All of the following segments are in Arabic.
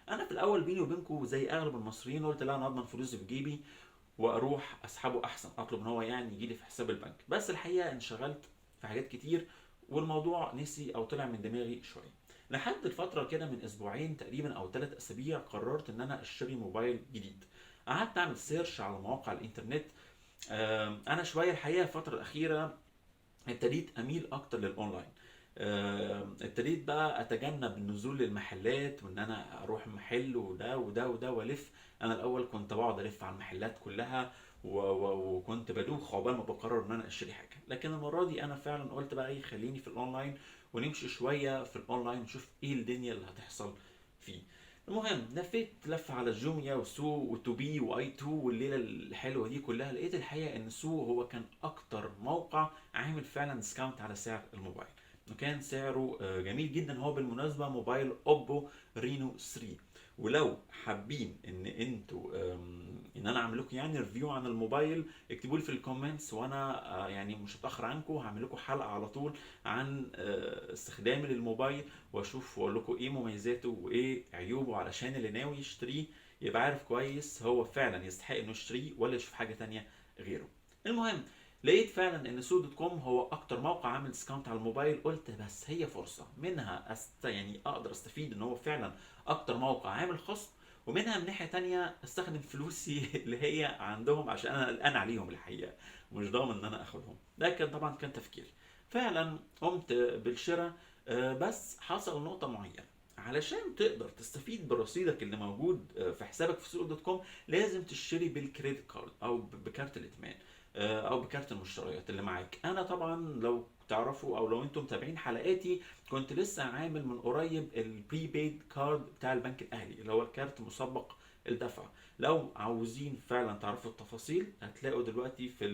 انا في الاول بيني وبينكم زي اغلب المصريين قلت لا، انا اضمن فلوسي في جيبي واروح اسحبه احسن، اطلب ان هو يعني يجي لي في حساب البنك. بس الحقيقه انشغلت في حاجات كتير والموضوع نسي او طلع من دماغي شويه. لحد الفتره كده من اسبوعين تقريبا او 3 اسابيع قررت ان انا اشتري موبايل جديد. قعدت اعمل سيرش على مواقع الانترنت. انا شويه الحقيقه الفتره الاخيره ابتديت اميل اكتر للاونلاين. ابتديت بقى اتجنب النزول للمحلات وان انا اروح محل وده وده وده والف. انا الاول كنت بقعد الف على المحلات كلها وكنت بدوخ عقبال ما بقرر ان انا اشتري حاجه. لكن المره دي انا فعلا قلت بقى ايه، خليني في الاونلاين ونمشي شويه في الاونلاين نشوف ايه الدنيا اللي هتحصل فيه. المهم لفيت لفه على جوميا وسوق وتوبي واي 2 والليله الحلوه دي كلها، لقيت الحقيقه ان سوق هو كان اكتر موقع عامل فعلا ديسكاونت على سعر الموبايل. وكان سعره جميل جدا. هو بالمناسبه موبايل اوبو رينو 3. ولو حابين ان انتوا ان انا اعمل لكم يعني ريفيو عن الموبايل، اكتبوا لي في الكومنتس وانا يعني مش هتاخر عنكم، هعمل لكم حلقه على طول عن استخدامي للموبايل، واشوف واقول لكم ايه مميزاته وايه عيوبه، علشان اللي ناوي يشتريه يبقى عارف كويس هو فعلا يستحق انه يشتريه ولا يشوف حاجه تانية غيره. المهم لقيت فعلا ان سوق دوت كوم هو اكتر موقع عامل ديسكاونت على الموبايل. قلت بس هي فرصه منها يعني اقدر استفيد ان هو فعلا اكتر موقع عامل خصم، ومنها من ناحيه تانية استخدم فلوسي اللي هي عندهم عشان انا قلقان عليهم الحقيقه، مش ضامن ان انا اخدهم. ده كان طبعا كان تفكيري. فعلا قمت بالشراء. بس حصل نقطه معينه. علشان تقدر تستفيد برصيدك اللي موجود في حسابك في سوق دوت كوم لازم تشتري بالكريدت كارد او بكارت الائتمان او بكارت المشتريات اللي معاك. انا طبعا لو تعرفوا او لو انتم متابعين حلقاتي كنت لسه عامل من قريب البريبيد كارد بتاع البنك الاهلي اللي هو الكارت مسبق الدفع. لو عاوزين فعلا تعرفوا التفاصيل هتلاقوا دلوقتي في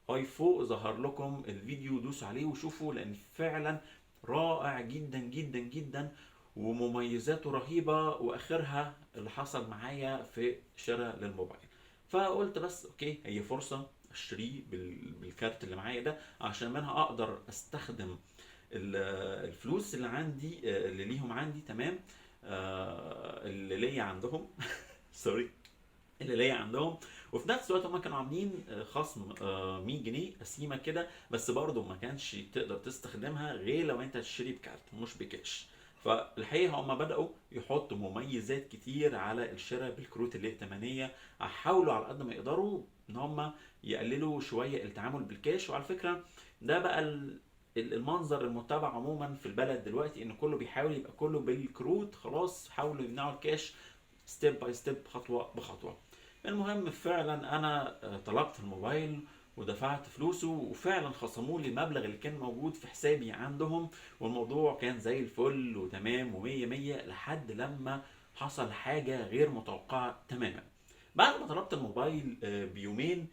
الاي فوق ظهر لكم الفيديو، دوسوا عليه وشوفوا لان فعلا رائع جدا جدا جدا ومميزاته رهيبة، واخرها اللي حصل معايا في شراء للموبايل. فقلت بس اوكي، هي فرصة اشتريه بالكارت اللي معايا ده عشان منها اقدر استخدم الفلوس اللي عندي اللي ليهم عندي، تمام، اللي ليا عندهم سوري، اللي ليا عندهم. وفي نفس الوقت هم كانوا عاملين خصم 100 جنيه قسيمه كده، بس برضه ما كانش تقدر تستخدمها غير لو انت تشتري بكارت مش بكاش. فالحقيقه هم بداوا يحطوا مميزات كتير على الشراء بالكروت الائتمانيه، حاولوا على قد ما يقدروا ان هم يقللوا شويه التعامل بالكاش. وعلى فكره ده بقى المنظر المتبع عموما في البلد دلوقتي، ان كله بيحاول يبقى كله بالكروت. خلاص حاولوا يمنعوا الكاش ستيب باي ستيب، خطوه بخطوه. المهم فعلا انا طلبت الموبايل ودفعت فلوسه وفعلا خصموا لي المبلغ اللي كان موجود في حسابي عندهم. والموضوع كان زي الفل وتمام ومية مية لحد لما حصل حاجة غير متوقعة تماما. بعد ما طلبت الموبايل بيومين